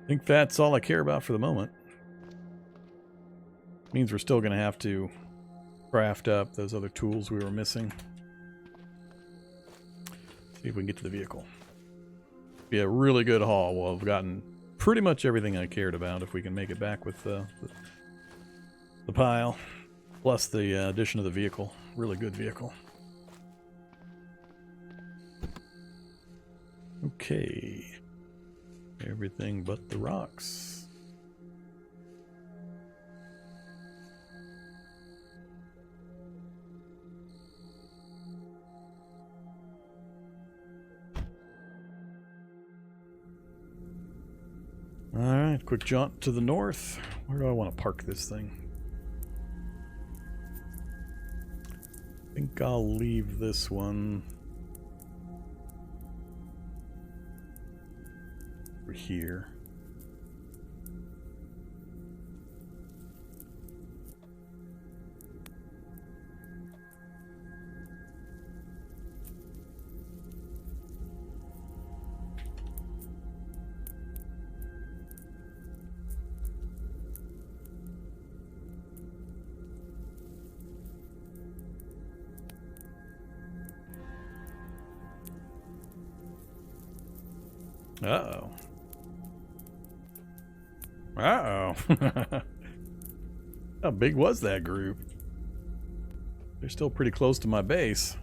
I think that's all I care about for the moment. Means we're still going to have to craft up those other tools we were missing. See if we can get to the vehicle. Be a really good haul. We'll have gotten pretty much everything I cared about if we can make it back with the pile. Plus the addition of the vehicle. Really good vehicle. Okay. Everything but the rocks. Alright, quick jaunt to the north. Where do I want to park this thing? I think I'll leave this one over here. Uh-oh. Uh-oh. How big was that group? They're still pretty close to my base.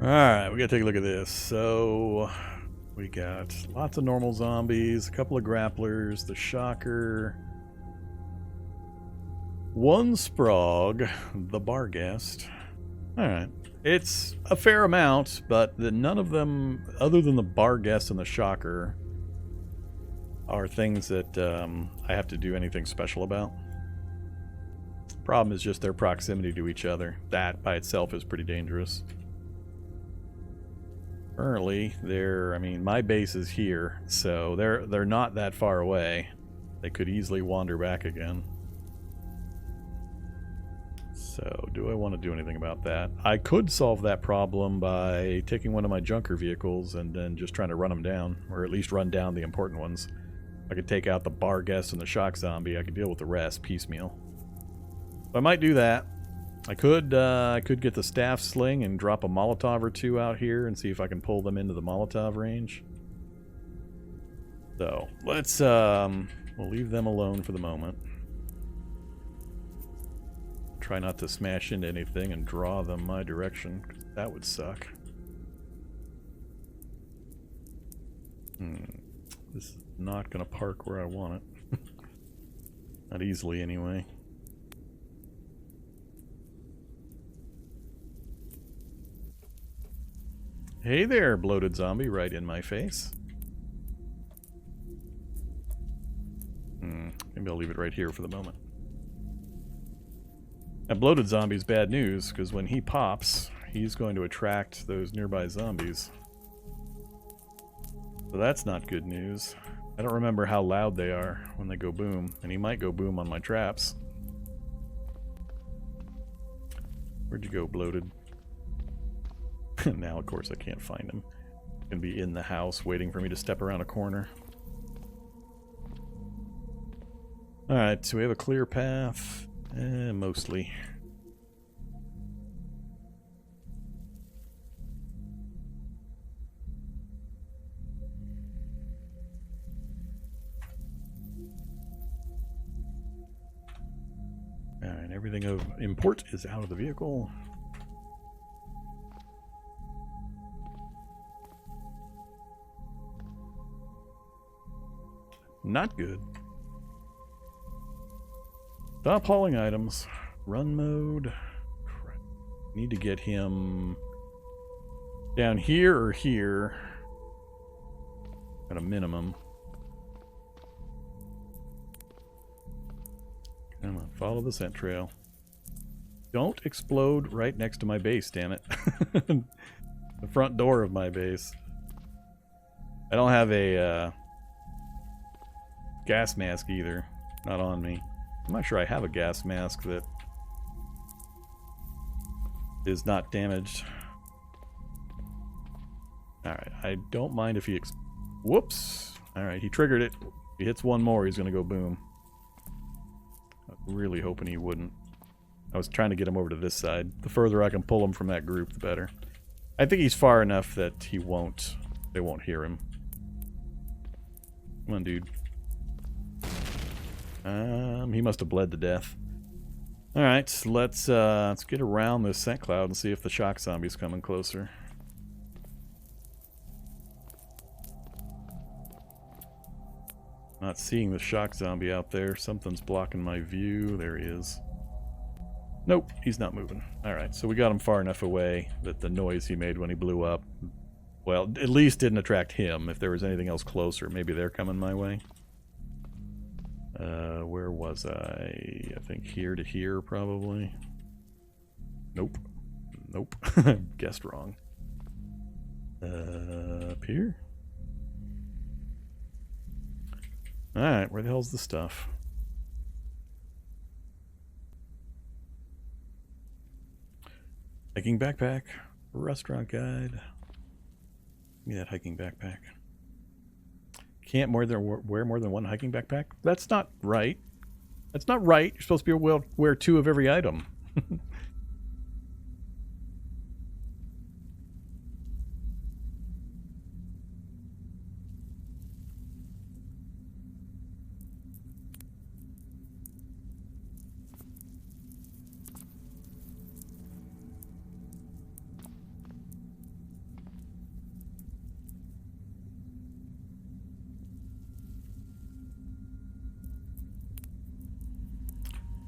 Alright, we gotta take a look at this. So, we got lots of normal zombies, a couple of grapplers, the shocker, one sprog, the bar guest. Alright. It's a fair amount, but none of them, other than the bar guest and the shocker, are things that I have to do anything special about. Problem is just their proximity to each other. That by itself is pretty dangerous. Currently, I mean, my base is here, so they're not that far away. They could easily wander back again. So, do I want to do anything about that? I could solve that problem by taking one of my junker vehicles and then just trying to run them down, or at least run down the important ones. I could take out the bar guest and the shock zombie. I could deal with the rest piecemeal. So I might do that. I could get the staff sling and drop a Molotov or two out here and see if I can pull them into the Molotov range. So, let's, we'll leave them alone for the moment. Try not to smash into anything and draw them my direction. That would suck. This is not going to park where I want it. Not easily, anyway. Hey there, bloated zombie, right in my face. Maybe I'll leave it right here for the moment. That bloated zombie's bad news, because when he pops, he's going to attract those nearby zombies. So that's not good news. I don't remember how loud they are when they go boom, and he might go boom on my traps. Where'd you go, bloated? Now, of course, I can't find him. He's gonna be in the house waiting for me to step around a corner. Alright, so we have a clear path. Mostly. Alright, everything of import is out of the vehicle. Not good. Stop hauling items. Run mode. Crap. Need to get him down here or here at a minimum. Come on, follow the scent trail. Don't explode right next to my base, damn it. The front door of my base. I don't have a gas mask either. Not on me. I'm not sure I have a gas mask that is not damaged. Alright, I don't mind if he whoops! Alright, he triggered it. If he hits one more, he's going to go boom. I was really hoping he wouldn't. I was trying to get him over to this side. The further I can pull him from that group, the better. I think he's far enough that they won't hear him. Come on, dude. He must have bled to death. Alright, let's get around this scent cloud and see if the shock zombie's coming closer. Not seeing the shock zombie out there. Something's blocking my view. There he is. Nope, he's not moving. Alright, so we got him far enough away that the noise he made when he blew up, well, at least didn't attract him. If there was anything else closer, maybe they're coming my way. Where was I? I think here to here, probably. Nope. Nope. Guessed wrong. Up here? Alright, where the hell's the stuff? Hiking backpack. Restaurant guide. Give me that hiking backpack. Can't wear more than one hiking backpack? That's not right. That's not right. You're supposed to be able to wear 2 of every item.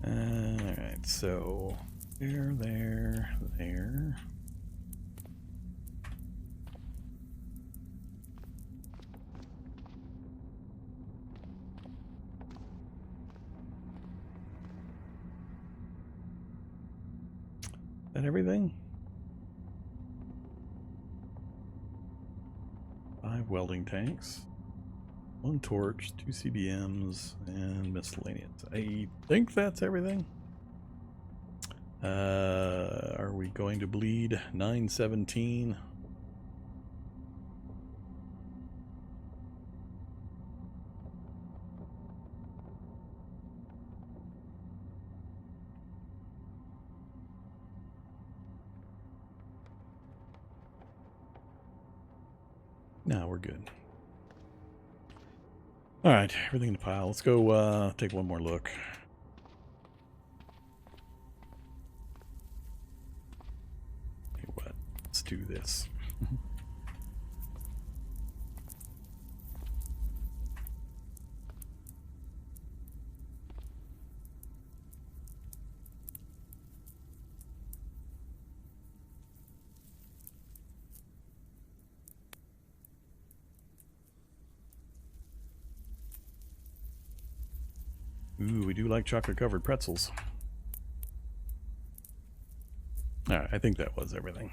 Alright, so there. Is that everything? 5 welding tanks. 1 torch, 2 CBMs, and miscellaneous. I think that's everything. Are we going to bleed 917? No, we're good. Alright, everything in the pile. Let's go take one more look. Tell you what, let's do this. Ooh, we do like chocolate-covered pretzels. Alright, I think that was everything.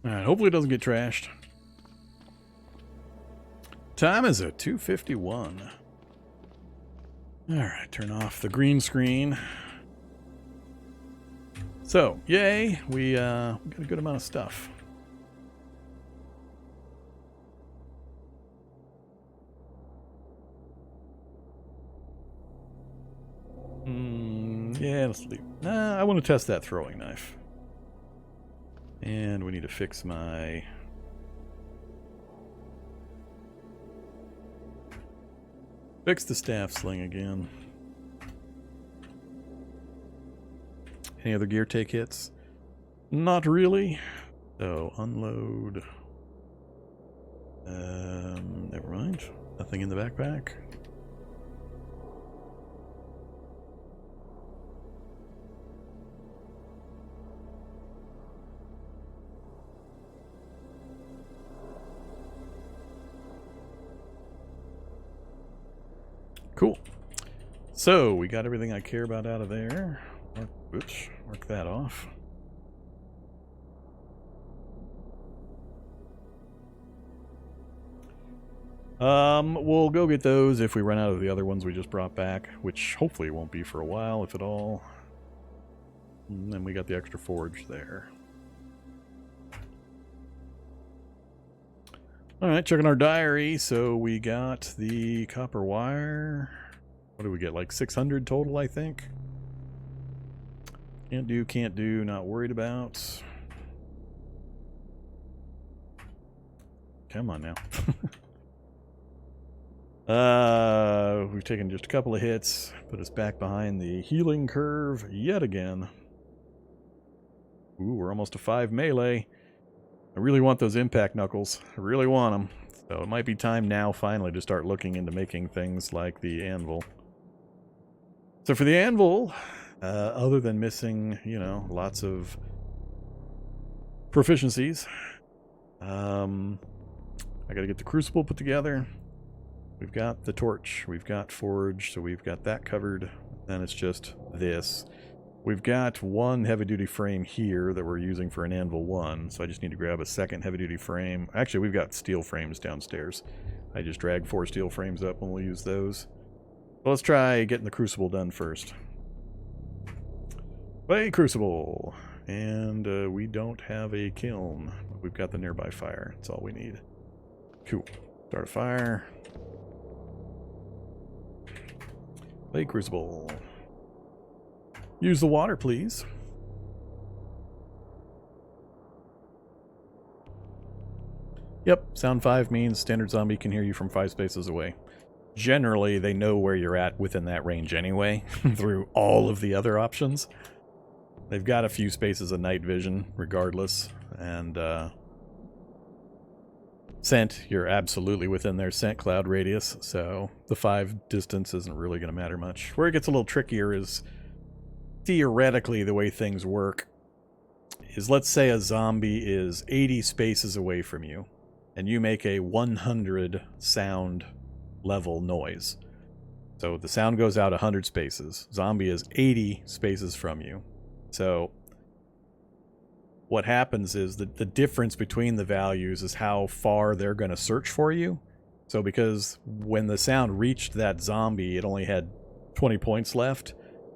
Alright, hopefully it doesn't get trashed. Time is at 2:51. Alright, turn off the green screen. So, yay, we got a good amount of stuff. Yeah, let's leave. I want to test that throwing knife. And we need to fix my... Fix the staff sling again. Any other gear take hits? Not really. So, unload. Never mind. Nothing in the backpack. Cool. So, we got everything I care about out of there. Mark that off. We'll go get those if we run out of the other ones we just brought back, which hopefully won't be for a while, if at all. And then we got the extra forge there. Alright, checking our diary. So we got the copper wire. What do we get? Like 600 total, I think? Can't do, not worried about. Come on now. We've taken just a couple of hits, put us back behind the healing curve yet again. Ooh, we're almost to 5 melee. I really want those impact knuckles. I really want them. So it might be time now finally to start looking into making things like the anvil. So for the anvil, other than missing, you know, lots of proficiencies, I gotta get the crucible put together. We've got the torch, we've got forge, so we've got that covered. Then it's just this. We've got one heavy-duty frame here that we're using for an Anvil 1, so I just need to grab a second heavy-duty frame. Actually, we've got steel frames downstairs. I just dragged 4 steel frames up and we'll use those. So let's try getting the crucible done first. Play crucible! And we don't have a kiln. We've got the nearby fire. That's all we need. Cool. Start a fire. Play crucible. Use the water, please. Yep, sound 5 means standard zombie can hear you from 5 spaces away. Generally, they know where you're at within that range anyway, through all of the other options. They've got a few spaces of night vision, regardless, and scent, you're absolutely within their scent cloud radius, so the 5 distance isn't really going to matter much. Where it gets a little trickier is theoretically the way things work is, let's say a zombie is 80 spaces away from you and you make a 100 sound level noise. So the sound goes out 100 spaces. Zombie is 80 spaces from you. So what happens is that the difference between the values is how far they're going to search for you. So because when the sound reached that zombie, it only had 20 points left.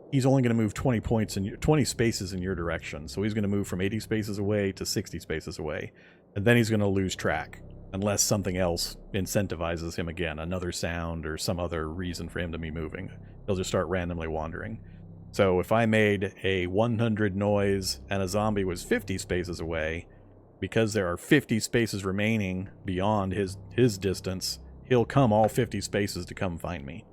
He's only going to move 20 points in 20 spaces in your direction. So he's going to move from 80 spaces away to 60 spaces away. And then he's going to lose track unless something else incentivizes him again, another sound or some other reason for him to be moving. He'll just start randomly wandering. So if I made a 100 noise and a zombie was 50 spaces away, because there are 50 spaces remaining beyond his distance, he'll come all 50 spaces to come find me.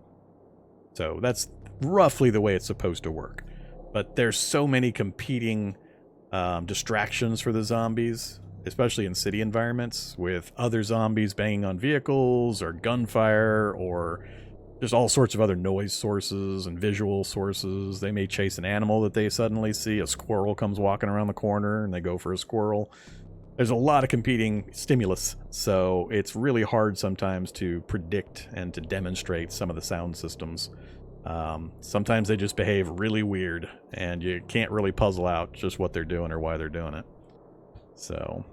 So that's roughly the way it's supposed to work. But there's so many competing distractions for the zombies, especially in city environments, with other zombies banging on vehicles or gunfire or just all sorts of other noise sources and visual sources. They may chase an animal that they suddenly see. A squirrel comes walking around the corner and they go for a squirrel. There's a lot of competing stimulus, so it's really hard sometimes to predict and to demonstrate some of the sound systems. Sometimes they just behave really weird, and you can't really puzzle out just what they're doing or why they're doing it. So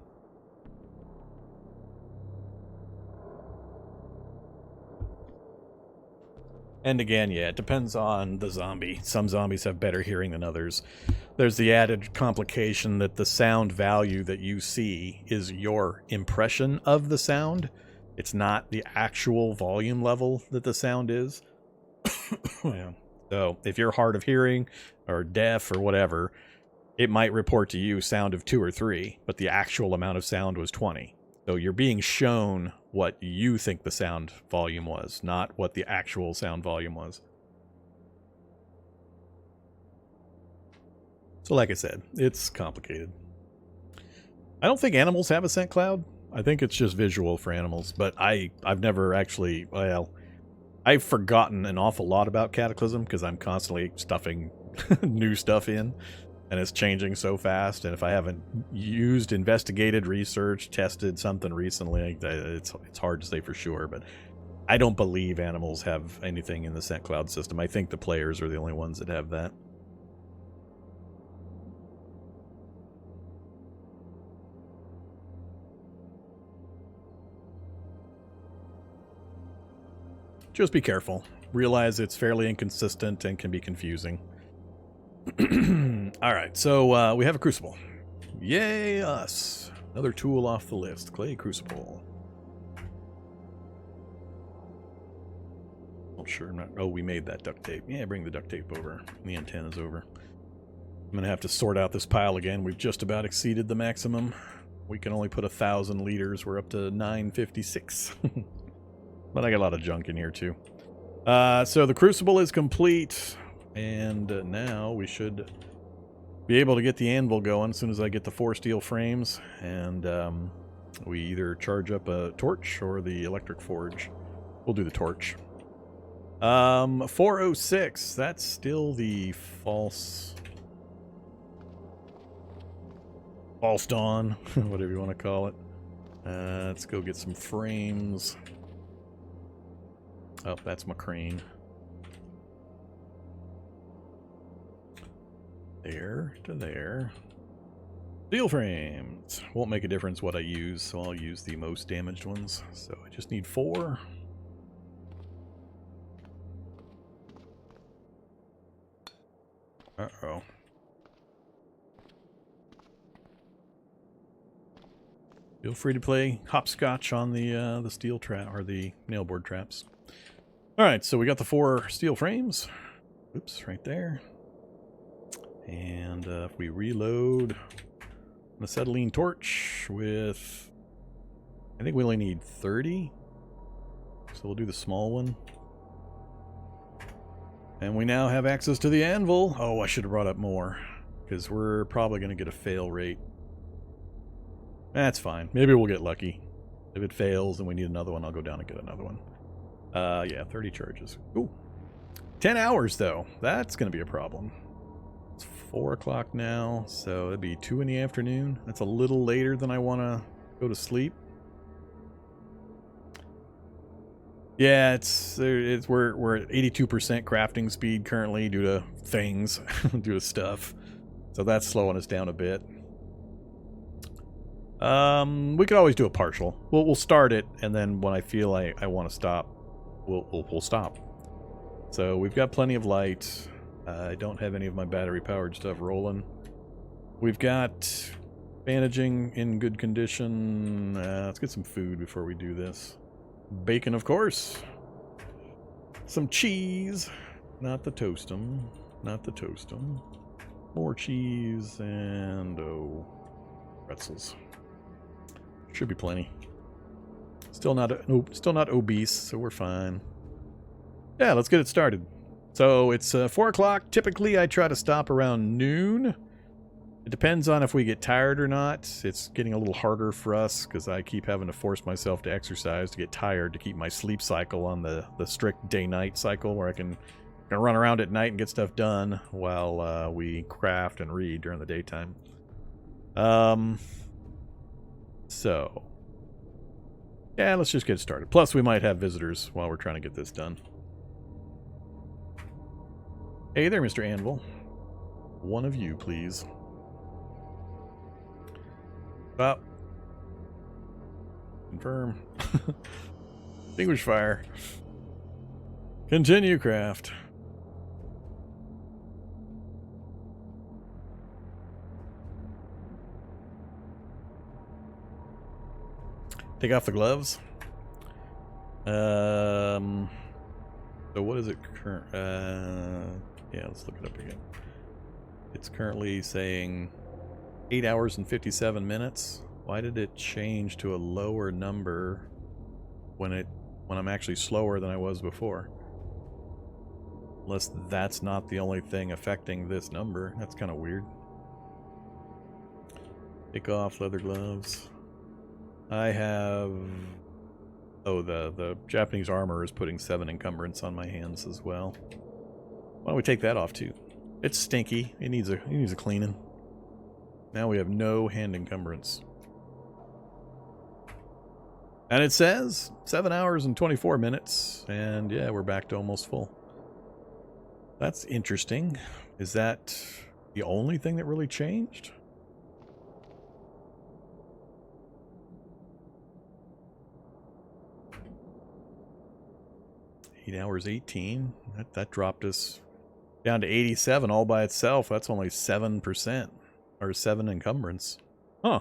and again, yeah, it depends on the zombie. Some zombies have better hearing than others. There's the added complication that the sound value that you see is your impression of the sound. It's not the actual volume level that the sound is. Yeah. So if you're hard of hearing or deaf or whatever, it might report to you sound of 2 or 3, but the actual amount of sound was 20. So you're being shown what you think the sound volume was, not what the actual sound volume was. So like I said, it's complicated. I don't think animals have a scent cloud. I think it's just visual for animals, but I've never actually, well, I've forgotten an awful lot about Cataclysm because I'm constantly stuffing new stuff in, and it's changing so fast. And if I haven't used, investigated, researched, tested something recently, it's hard to say for sure. But I don't believe animals have anything in the scent cloud system. I think the players are the only ones that have that. Just be careful. Realize it's fairly inconsistent and can be confusing. Alright, so we have a crucible. Yay, us. Another tool off the list. Clay crucible. Oh, sure. Not, oh, we made that duct tape. Yeah, bring the duct tape over. The antenna's over. I'm going to have to sort out this pile again. We've just about exceeded the maximum. We can only put 1,000 liters. We're up to 956. But I got a lot of junk in here, too. So the crucible is complete. And now we should be able to get the anvil going as soon as I get the 4 steel frames. And we either charge up a torch or the electric forge. We'll do the torch. 406. That's still the false dawn, whatever you want to call it. Let's go get some frames. Oh, that's my crane. There to there. Steel frames. Won't make a difference what I use, so I'll use the most damaged ones. So I just need 4. Uh-oh. Feel free to play hopscotch on the steel trap or the nailboard traps. All right, so we got the 4 steel frames. Oops, right there. And if we reload an acetylene torch with, I think we only need 30. So we'll do the small one. And we now have access to the anvil. Oh, I should have brought up more, because we're probably going to get a fail rate. That's fine. Maybe we'll get lucky. If it fails and we need another one, I'll go down and get another one. Yeah, 30 charges. Ooh. 10 hours, though. That's going to be a problem. It's 4 o'clock now, so it'd be 2 in the afternoon. That's a little later than I want to go to sleep. Yeah, we're at 82% crafting speed currently due to things, due to stuff. So that's slowing us down a bit. We could always do a partial. We'll start it, and then when I feel I want to stop, we'll stop. So we've got plenty of light. I don't have any of my battery-powered stuff rolling. We've got bandaging in good condition. Let's get some food before we do this. Bacon, of course. Some cheese. Not the toastum. Not the toastum. More cheese and, oh, pretzels. Should be plenty. Still not obese, so we're fine. Yeah, let's get it started. So it's 4 o'clock. Typically, I try to stop around noon. It depends on if we get tired or not. It's getting a little harder for us because I keep having to force myself to exercise to get tired to keep my sleep cycle on the strict day-night cycle where I can run around at night and get stuff done while we craft and read during the daytime. So, yeah, let's just get started. Plus, we might have visitors while we're trying to get this done. Hey there, Mr. Anvil. One of you, please. Stop. Confirm. Extinguish fire. Continue craft. Take off the gloves. So what is it current? Yeah, let's look it up again. It's currently saying 8 hours and 57 minutes. Why did it change to a lower number when I'm actually slower than I was before? Unless that's not the only thing affecting this number. That's kind of weird. Take off leather gloves. I have... Oh, the Japanese armor is putting 7 encumbrance on my hands as well. Why don't we take that off too? It's stinky. It needs a cleaning. Now we have no hand encumbrance. And it says 7 hours and 24 minutes. And yeah, we're back to almost full. That's interesting. Is that the only thing that really changed? Eight hours 18. That dropped us down to 87 all by itself. That's only 7%. Or 7 encumbrance. Huh.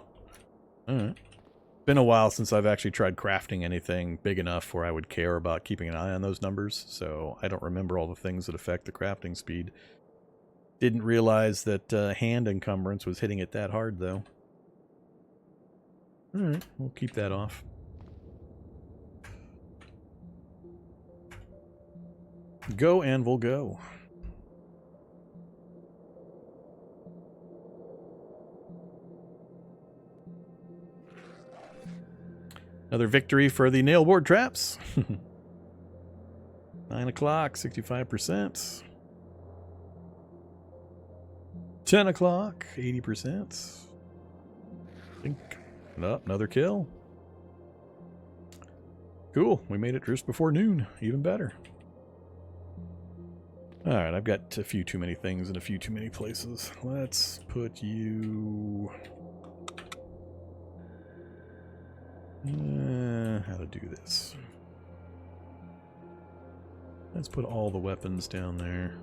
Alright. Been a while since I've actually tried crafting anything big enough where I would care about keeping an eye on those numbers, so I don't remember all the things that affect the crafting speed. Didn't realize that hand encumbrance was hitting it that hard, though. Alright, we'll keep that off. Go, Anvil, go. Another victory for the nailboard traps. 9 o'clock, 65%. 10 o'clock, 80%. Think. Oh, another kill. Cool, we made it just before noon. Even better. Alright, I've got a few too many things in a few too many places. Let's put you... how to do this. Let's put all the weapons down there.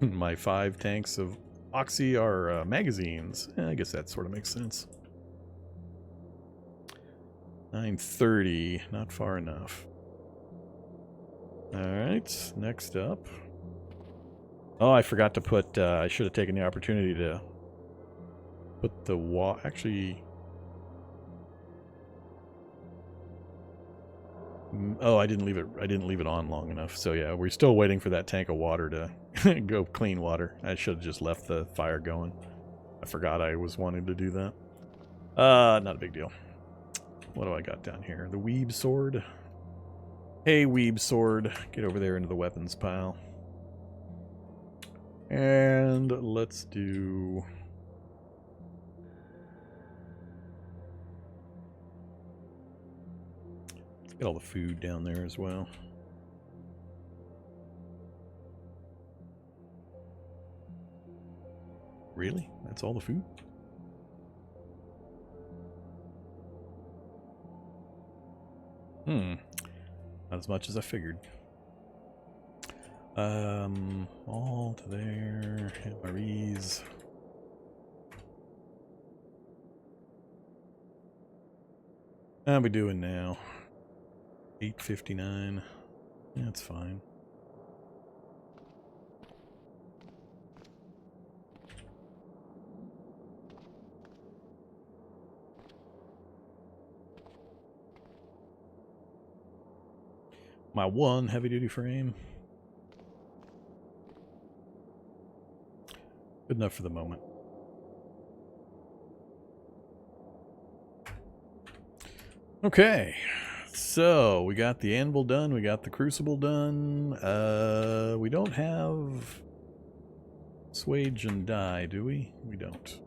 My 5 tanks of Oxy are magazines. I guess that sort of makes sense. 9:30, not far enough. Alright, next up. Oh, I forgot to put, I should have taken the opportunity to put the actually... Oh, I didn't leave it on long enough. So yeah, we're still waiting for that tank of water to go clean water. I should have just left the fire going. I forgot I was wanting to do that. Not a big deal. What do I got down here? The Weeb sword. Hey, Weeb sword. Get over there into the weapons pile. And let's do... Get all the food down there as well. Really? That's all the food? Not as much as I figured. All to there. Hit Marie's. How we doing now? 8:59. That's fine. My one heavy-duty frame. Good enough for the moment. Okay. So, we got the Anvil done, we got the Crucible done. We don't have Swage and Die, do we? We don't.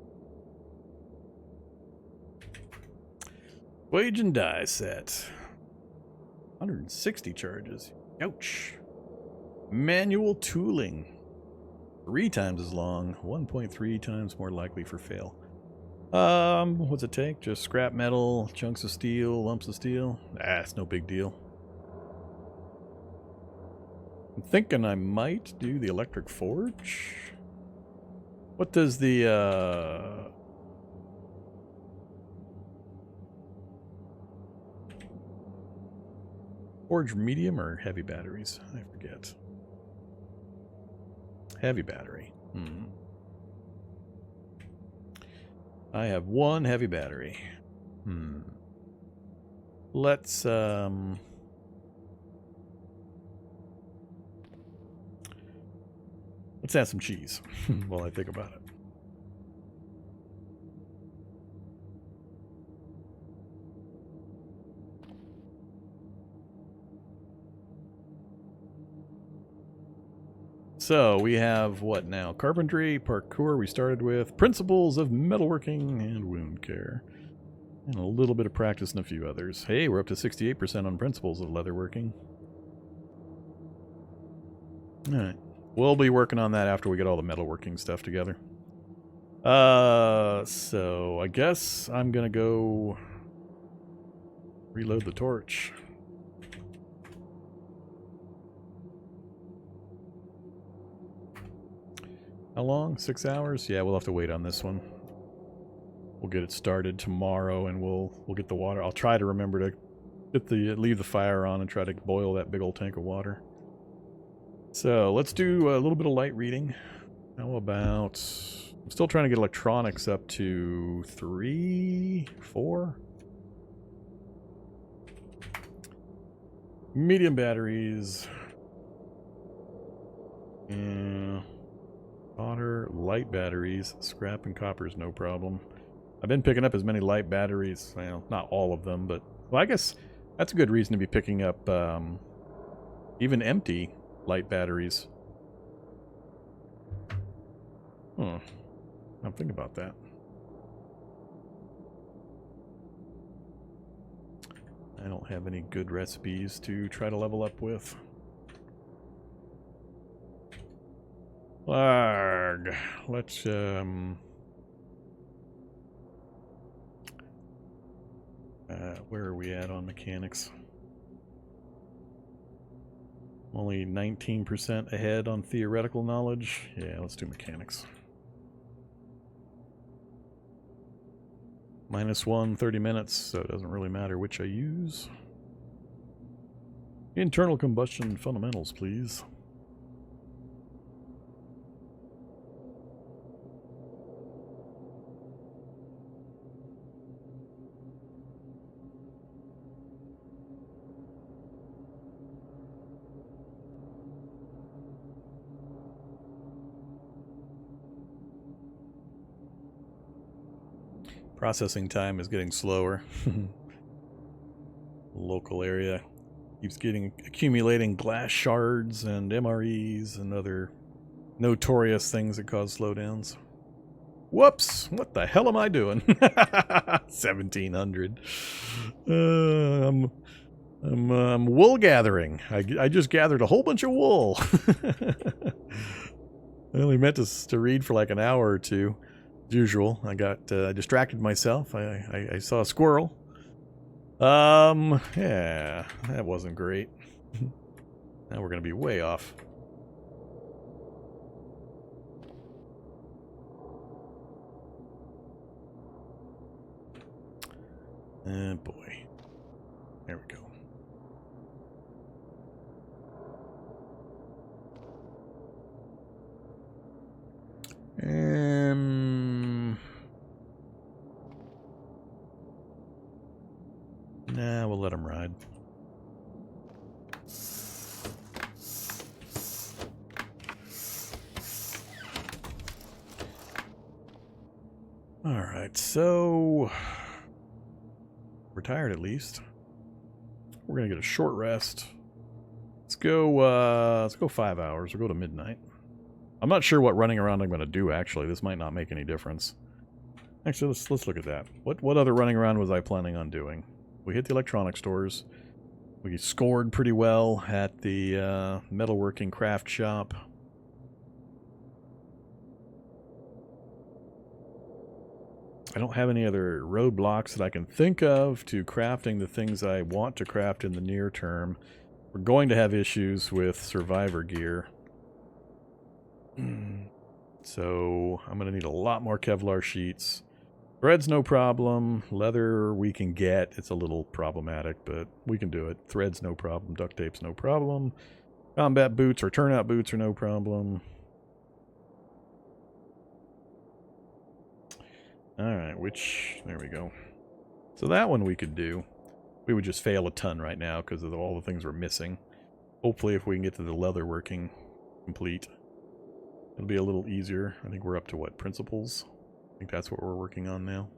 Swage and Die set. 160 charges. Ouch. Manual tooling. 3 times as long. 1.3 times more likely for fail. What's it take? Just scrap metal, chunks of steel, lumps of steel? Ah, it's no big deal. I'm thinking I might do the electric forge. What does the, forge medium or heavy batteries? I forget. Heavy battery. I have 1 heavy battery. Let's add some cheese while I think about it. So we have what now? Carpentry, parkour we started with, principles of metalworking, and wound care. And a little bit of practice in a few others. Hey, we're up to 68% on principles of leatherworking. Alright. We'll be working on that after we get all the metalworking stuff together. So I guess I'm gonna go reload the torch. How long? 6 hours? Yeah, we'll have to wait on this one. We'll get it started tomorrow, and we'll get the water. I'll try to remember to get leave the fire on and try to boil that big old tank of water. So let's do a little bit of light reading. How about... I'm still trying to get electronics up to 3, 4. Medium batteries. Yeah. Water, light batteries, scrap and copper is no problem. I've been picking up as many light batteries, well, not all of them, but... Well, I guess that's a good reason to be picking up even empty light batteries. I'm thinking about that. I don't have any good recipes to try to level up with. Arg. Let's, where are we at on mechanics? Only 19% ahead on theoretical knowledge. Yeah, let's do mechanics. -1, 30 minutes, so it doesn't really matter which I use. Internal combustion fundamentals, please. Processing time is getting slower. Local area keeps accumulating glass shards and MREs and other notorious things that cause slowdowns. Whoops! What the hell am I doing? 1700. I'm wool gathering. I just gathered a whole bunch of wool. I only meant to read for like an hour or two. As usual, I got distracted myself. I saw a squirrel. Yeah, that wasn't great. Now we're gonna be way off. Boy. There we go. Nah, we'll let him ride. Alright, so... Retired at least. We're gonna get a short rest. Let's go 5 hours. We'll go to midnight. I'm not sure what running around I'm gonna do, actually. This might not make any difference. Actually, let's look at that. What other running around was I planning on doing? We hit the electronic stores. We scored pretty well at the metalworking craft shop. I don't have any other roadblocks that I can think of to crafting the things I want to craft in the near term. We're going to have issues with survivor gear. So I'm going to need a lot more Kevlar sheets. Thread's no problem. Leather we can get. It's a little problematic, but we can do it. Thread's no problem. Duct tape's no problem. Combat boots or turnout boots are no problem. Alright, there we go. So that one we could do. We would just fail a ton right now because of all the things we're missing. Hopefully if we can get to the leather working complete, it'll be a little easier. I think we're up to what, principles? I think that's what we're working on now.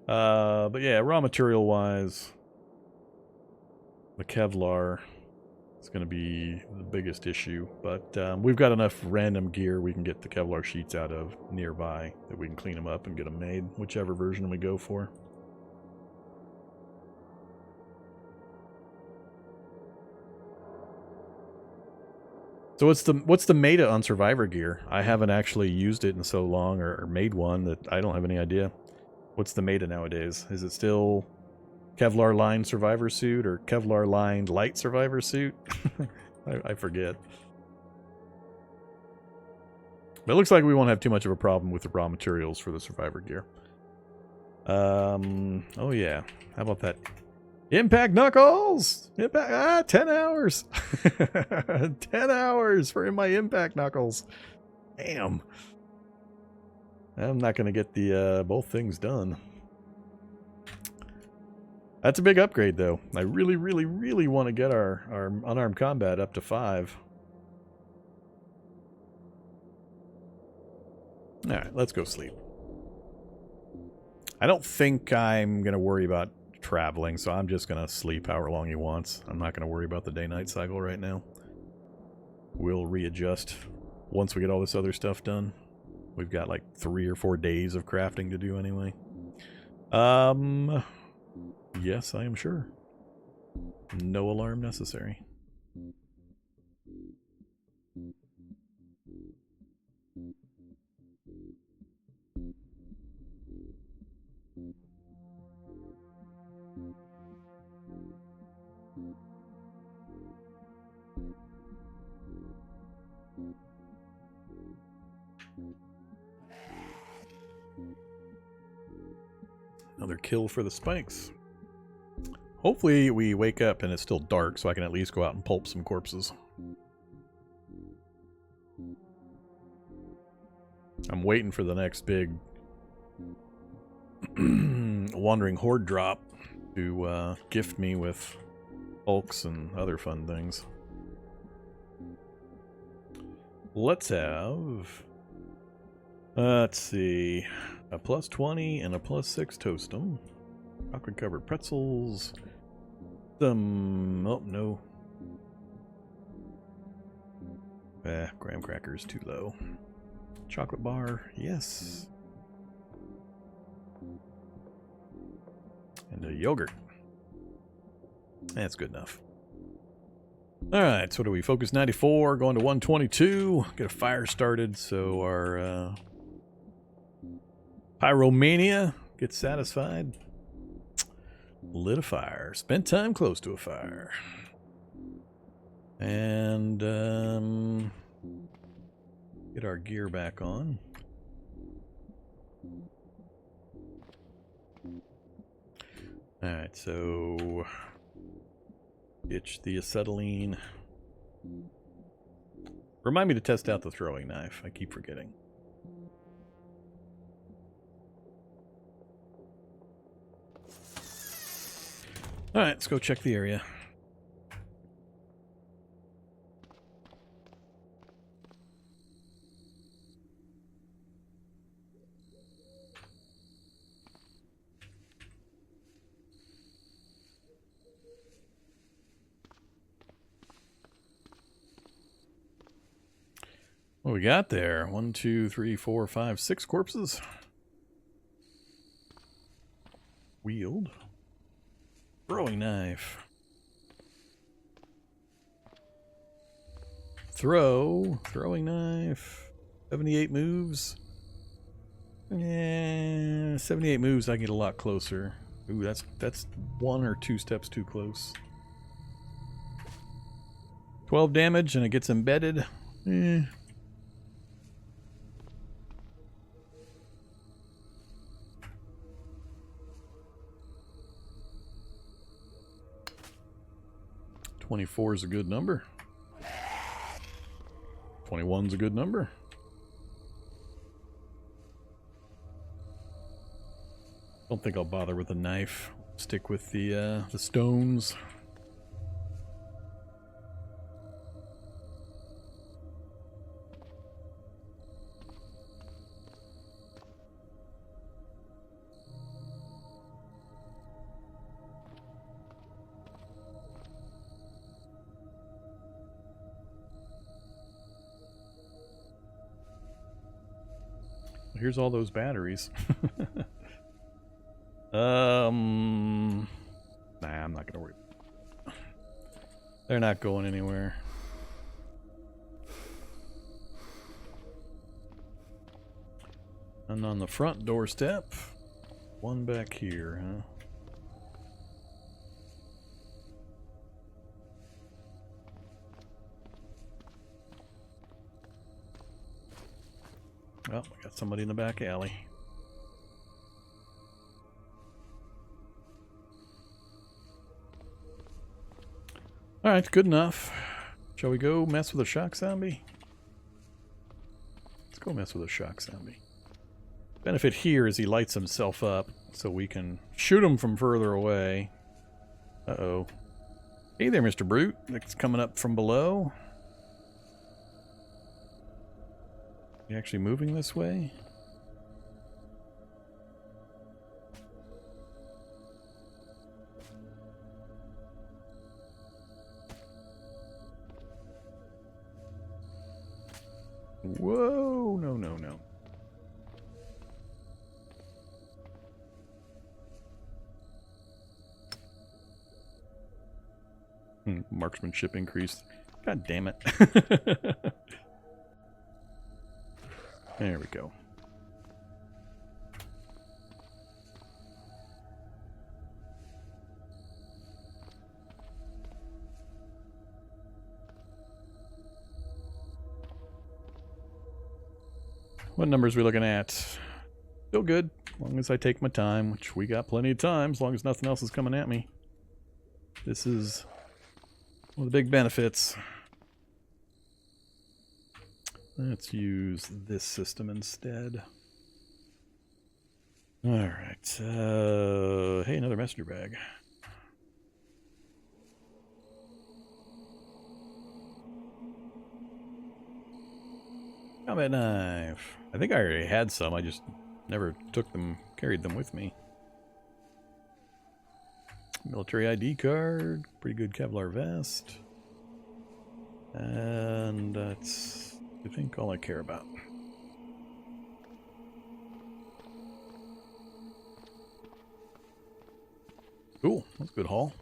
But yeah, raw material wise, the Kevlar It's going to be the biggest issue, but we've got enough random gear we can get the Kevlar sheets out of nearby that we can clean them up and get them made, whichever version we go for. So what's the meta on Survivor gear? I haven't actually used it in so long or made one that I don't have any idea. What's the meta nowadays? Is it still Kevlar lined Survivor suit or Kevlar lined light Survivor suit? I forget. But it looks like we won't have too much of a problem with the raw materials for the Survivor gear. Oh yeah. How about that? Impact Knuckles! 10 hours! 10 hours for my Impact Knuckles. Damn. I'm not going to get the both things done. That's a big upgrade, though. I really, really, really want to get our unarmed combat up to 5. Alright, let's go sleep. I don't think I'm going to worry about traveling, so I'm just going to sleep however long he wants. I'm not going to worry about the day-night cycle right now. We'll readjust once we get all this other stuff done. We've got like 3 or 4 days of crafting to do anyway. Yes, I am sure. No alarm necessary. Another kill for the spikes. Hopefully we wake up and it's still dark so I can at least go out and pulp some corpses. I'm waiting for the next big wandering horde drop to gift me with hulks and other fun things. Let's have... let's see... a +20 and a +6 toastum. Chocolate covered pretzels. Some... oh, no. Graham crackers too low. Chocolate bar, yes. And a yogurt. That's good enough. Alright, so what do we? Focus 94, going to 122. Get a fire started so our pyromania gets satisfied. Lit a fire. Spent time close to a fire. And get our gear back on. Alright, so ditch the acetylene. Remind me to test out the throwing knife. I keep forgetting. Alright, let's go check the area. What we got there? 1, 2, 3, 4, 5, 6 corpses. Wield. Throwing knife. Throwing knife. 78 moves. Yeah, 78 moves, I can get a lot closer. Ooh, that's 1 or 2 steps too close. 12 damage and it gets embedded. Eh. $24 is a good number. 21's a good number. Don't think I'll bother with a knife. Stick with the stones. Here's all those batteries. Nah, I'm not gonna worry. They're not going anywhere. And on the front doorstep, one back here, huh? Oh, we got somebody in the back alley. Alright, good enough. Shall we go mess with a shock zombie? Let's go mess with a shock zombie. Benefit here is he lights himself up, so we can shoot him from further away. Uh-oh. Hey there, Mr. Brute. It's coming up from below. You actually moving this way? Whoa, no, no, no. Marksmanship increased. God damn it. There we go. What numbers are we looking at? Still good, as long as I take my time, which we got plenty of time, as long as nothing else is coming at me. This is one of the big benefits. Let's use this system instead. Alright, hey, another messenger bag. Combat knife. I think I already had some, I just never took them, carried them with me. Military ID card, pretty good Kevlar vest. And that's, I think, all I care about. Cool, that's a good haul.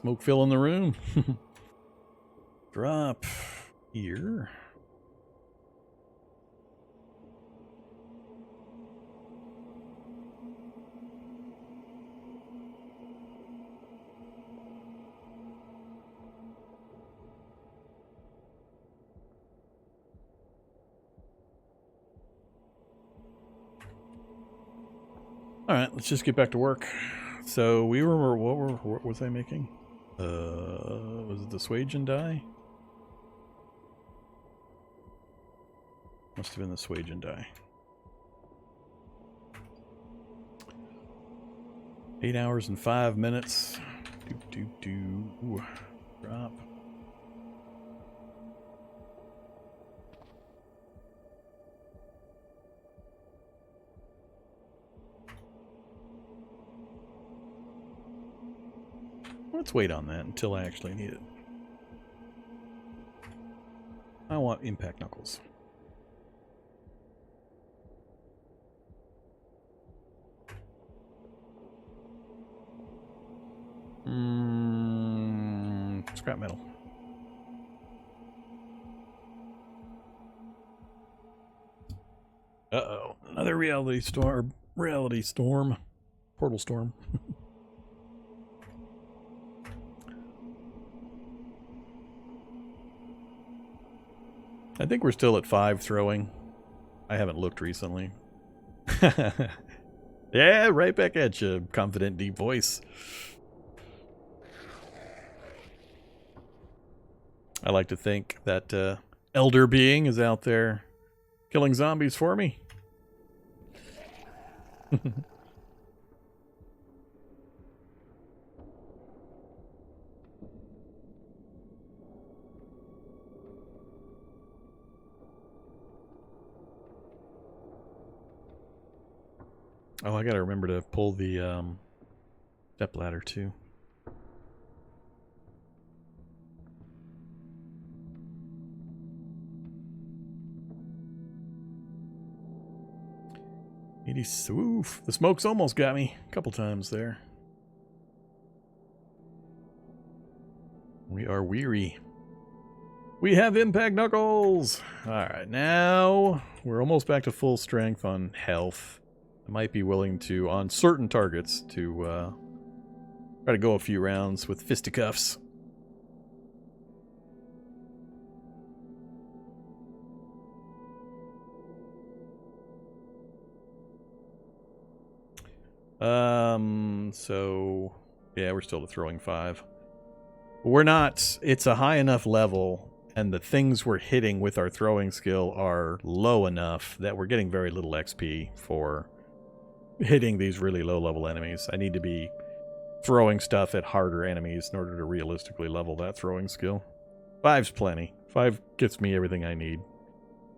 Smoke filling the room. Drop here. All right, let's just get back to work. So we were, what was I making? Was it the swage and die? Must have been the swage and die. 8 hours and 5 minutes. Drop. Let's wait on that until I actually need it. I want impact knuckles. Scrap metal. Uh-oh. Another reality storm. Portal storm. I think we're still at 5 throwing. I haven't looked recently. Yeah, right back at you, confident deep voice. I like to think that elder being is out there killing zombies for me. Oh, I gotta remember to pull the Step ladder too. Oof, the smoke's almost got me a couple times there. We are weary. We have impact knuckles! Alright, now we're almost back to full strength on health. I might be willing to, on certain targets, to try to go a few rounds with fisticuffs. So yeah, we're still at throwing 5. We're not, it's a high enough level, and the things we're hitting with our throwing skill are low enough that we're getting very little XP for hitting these really low level enemies. I need to be throwing stuff at harder enemies in order to realistically level that throwing skill. 5's plenty. 5 gets me everything I need.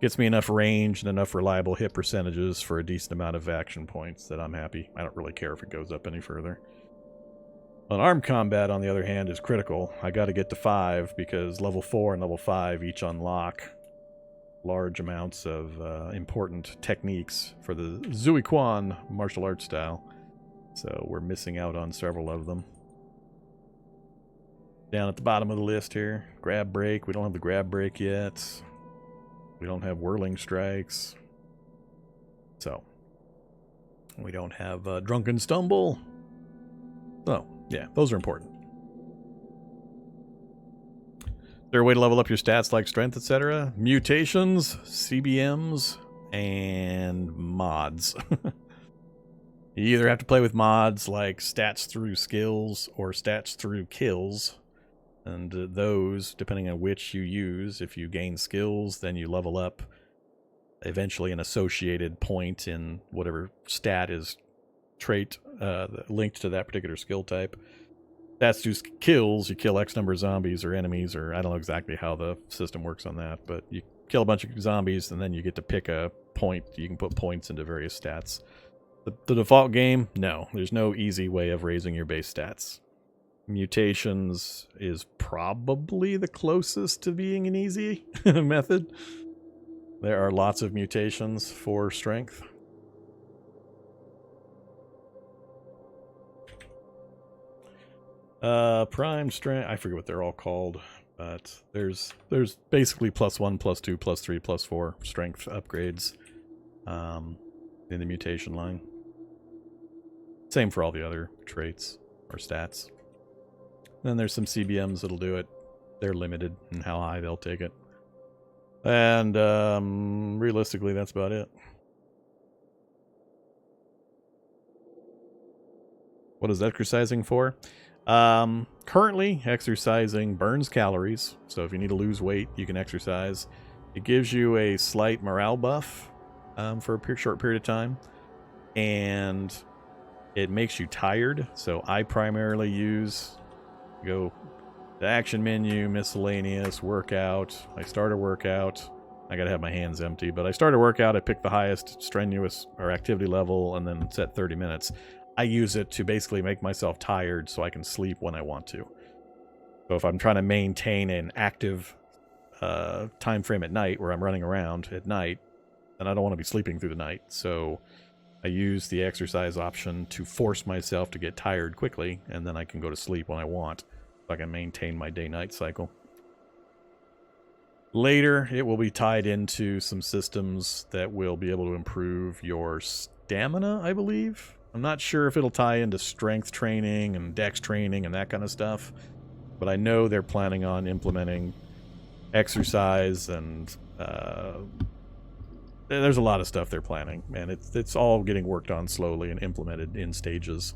Gets me enough range and enough reliable hit percentages for a decent amount of action points that I'm happy. I don't really care if it goes up any further. Unarmed combat, on the other hand, is critical. I got to get to 5 because level 4 and level 5 each unlock large amounts of important techniques for the Zui Quan martial arts style. So we're missing out on several of them. Down at the bottom of the list here, grab break. We don't have the grab break yet. We don't have whirling strikes. So we don't have drunken stumble. So yeah, those are important. Is there a way to level up your stats like strength, etc.? Mutations, CBMs, and mods. You either have to play with mods like stats through skills or stats through kills. And those, depending on which you use, if you gain skills, then you level up eventually an associated point in whatever stat is trait linked to that particular skill type. That's just kills. You kill X number of zombies or enemies, or I don't know exactly how the system works on that, but you kill a bunch of zombies and then you get to pick a point. You can put points into various stats. The default game, no. There's no easy way of raising your base stats. Mutations is probably the closest to being an easy method. There are lots of mutations for strength. Prime strength, I forget what they're all called, but there's basically +1, +2, +3, +4 strength upgrades in the mutation line. Same for all the other traits or stats. Then there's some CBMs that'll do it. They're limited in how high they'll take it. And realistically, that's about it. What is exercising for? Currently, exercising burns calories. So if you need to lose weight, you can exercise. It gives you a slight morale buff for a short period of time. And it makes you tired. So I primarily use... Go the action menu, miscellaneous, workout. I start a workout. I gotta have my hands empty, but I start a workout. I pick the highest strenuous or activity level and then set 30 minutes. I use it to basically make myself tired so I can sleep when I want to. So if I'm trying to maintain an active time frame at night where I'm running around at night, then I don't want to be sleeping through the night. So I use the exercise option to force myself to get tired quickly, and then I can go to sleep when I want. So I can maintain my day-night cycle. Later, it will be tied into some systems that will be able to improve your stamina, I believe. I'm not sure if it'll tie into strength training and dex training and that kind of stuff, but I know they're planning on implementing exercise and there's a lot of stuff they're planning, and it's all getting worked on slowly and implemented in stages.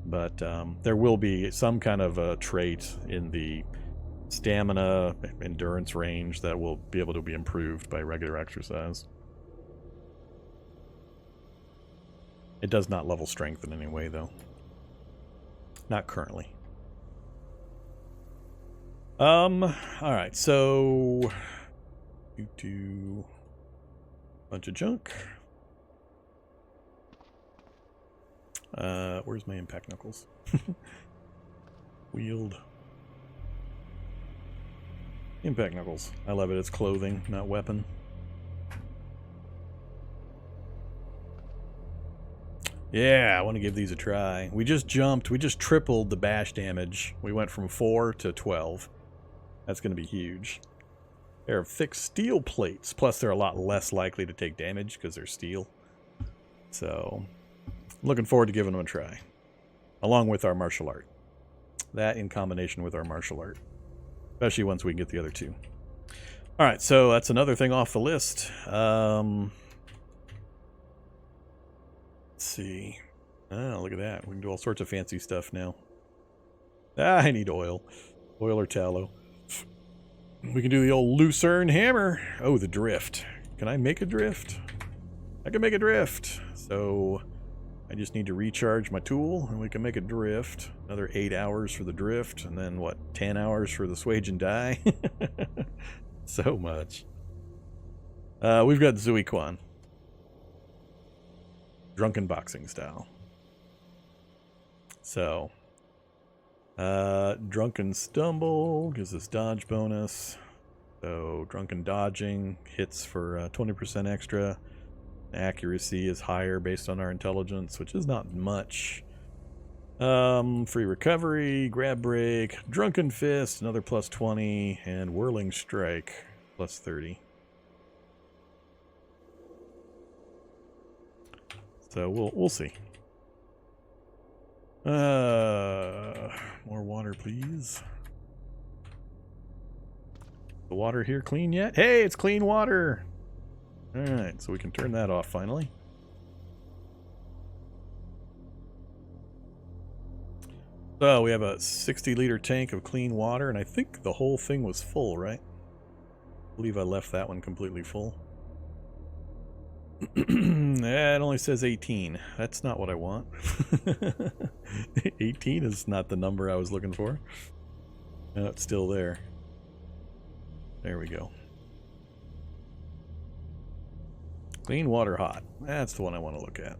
But there will be some kind of a trait in the stamina endurance range that will be able to be improved by regular exercise. It does not level strength in any way, though. Not currently. Alright, so... do bunch of junk. Where's my impact knuckles? Wield. Impact knuckles. I love it. It's clothing, not weapon. Yeah, I want to give these a try. We just tripled the bash damage. We went from 4 to 12. That's going to be huge. Pair of thick steel plates. Plus, they're a lot less likely to take damage because they're steel. So, looking forward to giving them a try. Along with our martial art. That in combination with our martial art. Especially once we can get the other two. Alright, so that's another thing off the list. Let's see. Oh, look at that. We can do all sorts of fancy stuff now. I need oil. Oil or tallow. We can do the old lucerne hammer. Oh, the drift. Can I make a drift? I can make a drift. So I just need to recharge my tool and we can make a drift. Another 8 hours for the drift. And then what? 10 hours for the swage and dye. So much. We've got Zuiquan. Drunken boxing style. So, drunken stumble gives us dodge bonus. So, drunken dodging hits for 20% extra. Accuracy is higher based on our intelligence, which is not much. Free recovery, grab break, drunken fist, another plus 20, and whirling strike, plus 30. So we'll see. More water, please. The water here clean yet? Hey, it's clean water! Alright, so we can turn that off finally. So we have a 60-liter tank of clean water, and I think the whole thing was full, right? I believe I left that one completely full. It only says 18. That's not what I want. 18 is not the number I was looking for. No, it's still there. There we go. Clean water hot. That's the one I want to look at.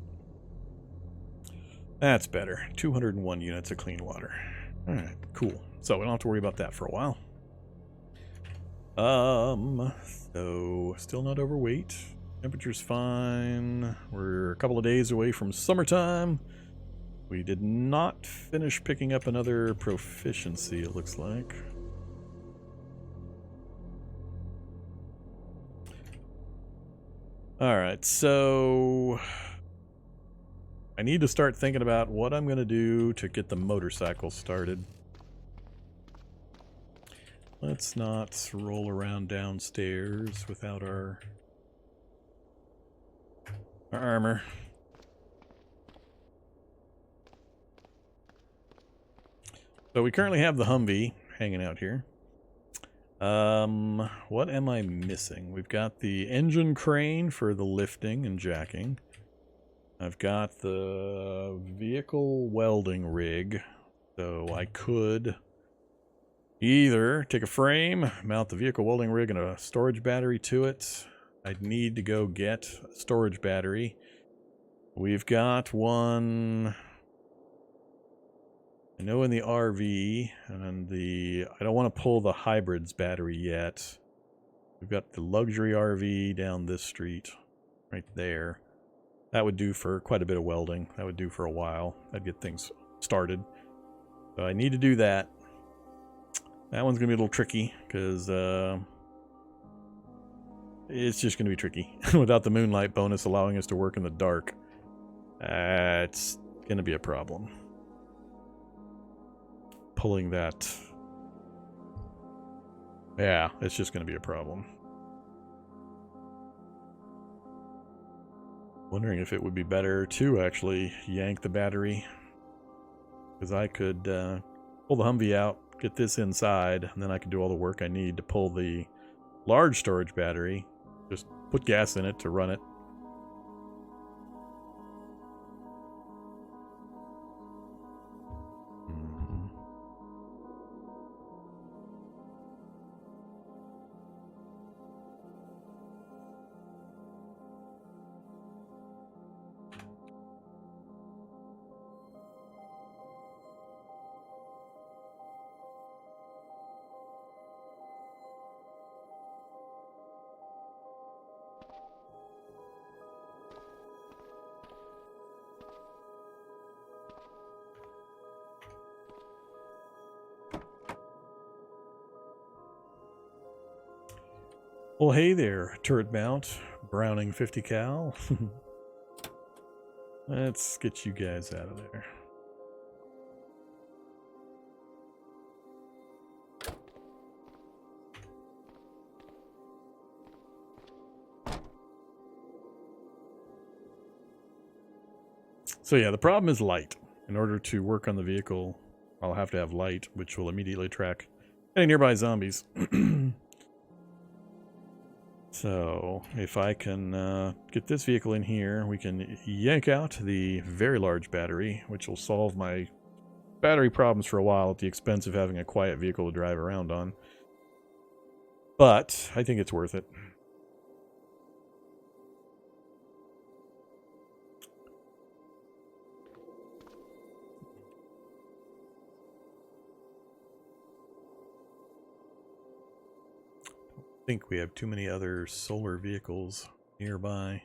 That's better. 201 units of clean water. Alright, cool. So we don't have to worry about that for a while. So still not overweight. Temperature's fine. We're a couple of days away from summertime. We did not finish picking up another proficiency, it looks like. Alright, so I need to start thinking about what I'm going to do to get the motorcycle started. Let's not roll around downstairs without our armor. So we currently have the Humvee hanging out here. What am I missing? We've got the engine crane for the lifting and jacking. I've got the vehicle welding rig. So I could either take a frame, mount the vehicle welding rig and a storage battery to it. I'd need to go get a storage battery. We've got one, I know, in the RV, and I don't want to pull the hybrids battery yet. We've got the luxury RV down this street, right there. That would do for quite a bit of welding. That would do for a while. That'd get things started. So I need to do that. That one's going to be a little tricky, because it's just going to be tricky. Without the moonlight bonus allowing us to work in the dark. It's going to be a problem. Pulling that. Yeah, it's just going to be a problem. Wondering if it would be better to actually yank the battery. Because I could pull the Humvee out, get this inside, and then I can do all the work I need to pull the large storage battery. Just put gas in it to run it. Well, hey there, turret mount, Browning 50 cal. Let's get you guys out of there. So yeah, the problem is light. In order to work on the vehicle, I'll have to have light, which will immediately track any nearby zombies. So if I can get this vehicle in here, we can yank out the very large battery, which will solve my battery problems for a while at the expense of having a quiet vehicle to drive around on. But I think it's worth it. I think we have too many other solar vehicles nearby.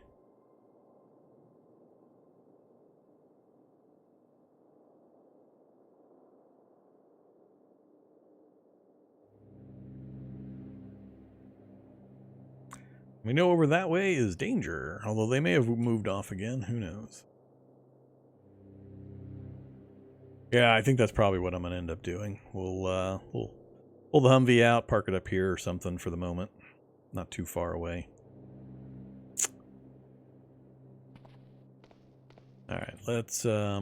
We know over that way is danger, although they may have moved off again. Who knows? Yeah, I think that's probably what I'm going to end up doing. We'll pull the Humvee out, park it up here or something for the moment. Not too far away. Alright, let's yeah,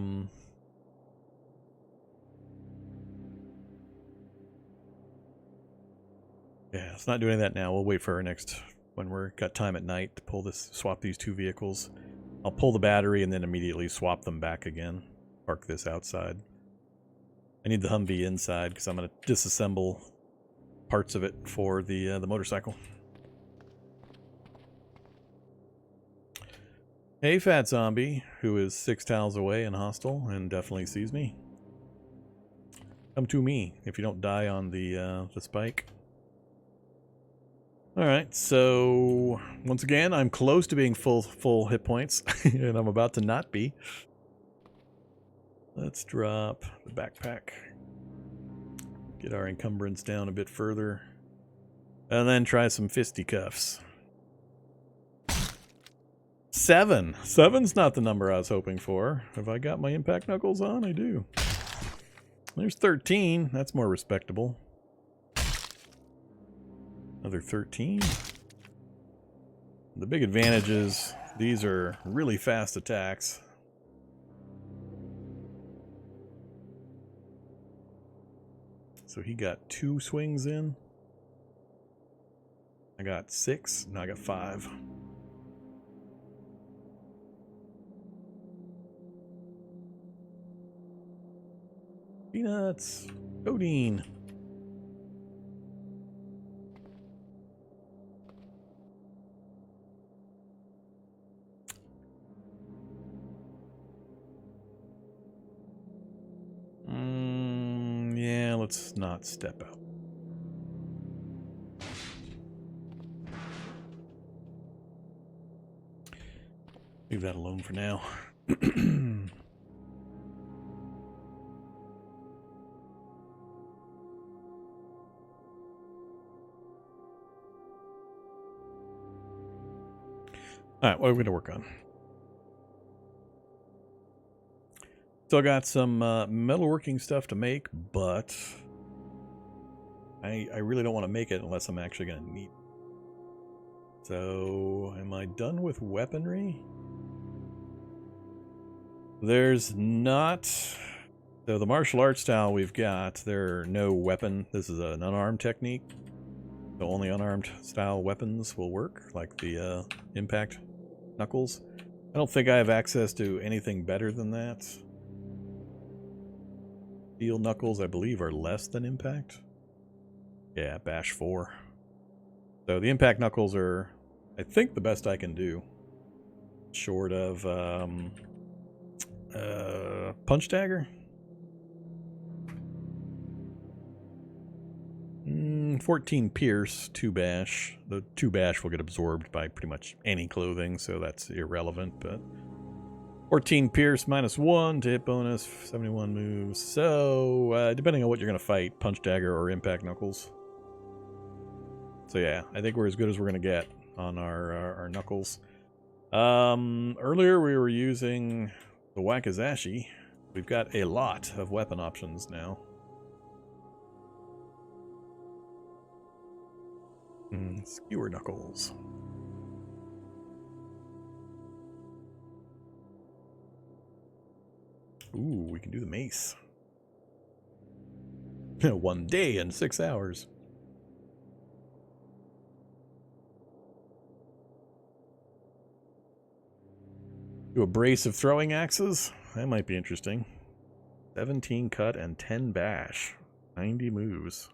let's not do any of that now. We'll wait for our next, when we're got time at night to pull this, swap these two vehicles. I'll pull the battery and then immediately swap them back again. Park this outside. I need the Humvee inside because I'm going to disassemble parts of it for the motorcycle. Hey, fat zombie, who is 6 tiles away and hostile and definitely sees me. Come to me if you don't die on the spike. Alright, so once again, I'm close to being full hit points, and I'm about to not be. Let's drop the backpack. Get our encumbrance down a bit further. And then try some fisticuffs. 7. 7's not the number I was hoping for. Have I got my impact knuckles on? I do. There's 13. That's more respectable. Another 13. The big advantage is these are really fast attacks. So he got 2 swings in. I got 6. Now I got 5. Peanuts. Codeine. Yeah, let's not step out. Leave that alone for now. All right, what are we going to work on? Still got some metalworking stuff to make, but I really don't want to make it unless I'm actually going to need it. So, am I done with weaponry? There's not... So the martial arts style we've got, there are no weapon. This is an unarmed technique. So only unarmed style weapons will work, like the impact knuckles. I don't think I have access to anything better than that. Steel knuckles, I believe, are less than impact. Yeah, bash 4. So the impact knuckles are, I think, the best I can do. Short of punch dagger. 14 pierce, 2 bash. The 2 bash will get absorbed by pretty much any clothing, so that's irrelevant, but 14 pierce -1 to hit bonus, 71 moves. So, depending on what you're going to fight, punch dagger or impact knuckles. So yeah, I think we're as good as we're gonna get on our knuckles. Earlier we were using the Wakizashi. We've got a lot of weapon options now. Skewer knuckles. Ooh, we can do the mace. 1 day and 6 hours. Do a brace of throwing axes? That might be interesting. 17 cut and 10 bash. 90 moves.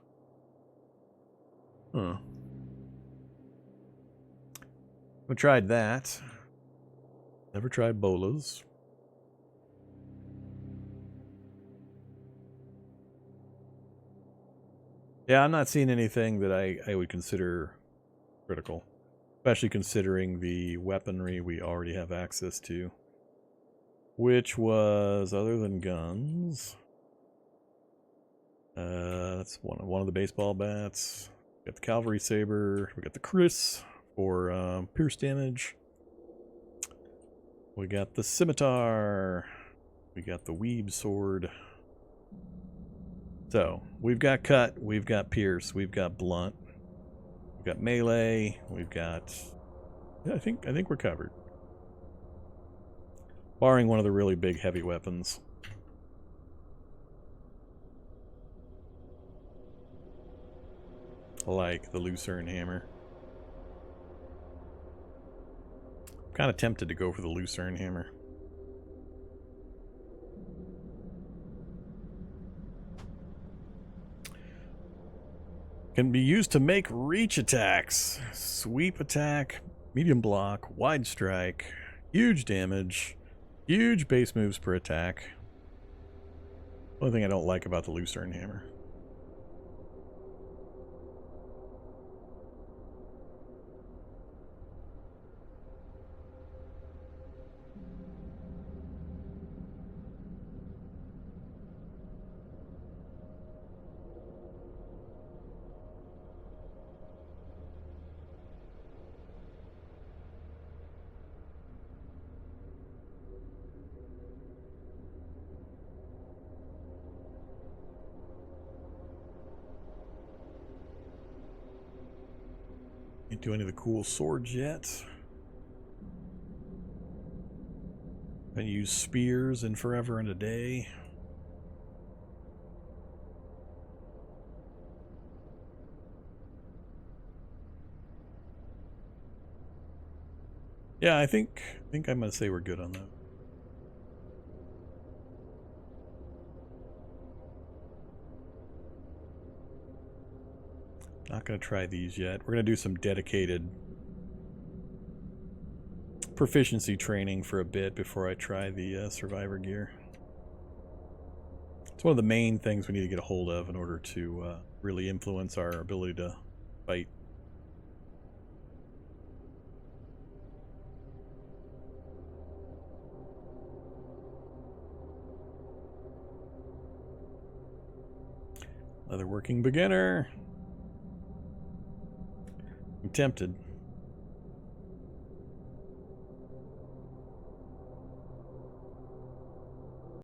Huh. We tried that. Never tried bolas. Yeah, I'm not seeing anything that I would consider critical. Especially considering the weaponry we already have access to. Which was, other than guns... that's one of the baseball bats. We got the cavalry saber. We got the Chris for pierce damage. We got the scimitar. We got the weeb sword. So we've got cut, we've got pierce, we've got blunt, we've got melee, we've got. Yeah, I think we're covered. Barring one of the really big heavy weapons. Like the Lucerne hammer. I'm kind of tempted to go for the Lucerne hammer. Can be used to make reach attacks. Sweep attack, medium block, wide strike, huge damage, huge base moves per attack. Only thing I don't like about the Lucerne hammer. Can't do any of the cool swords yet. Haven't used spears in forever and a day. Yeah, I think I'm gonna say we're good on that. Not gonna try these yet. We're gonna do some dedicated proficiency training for a bit before I try the survivor gear. It's one of the main things we need to get a hold of in order to really influence our ability to fight. Leatherworking beginner. I'm tempted.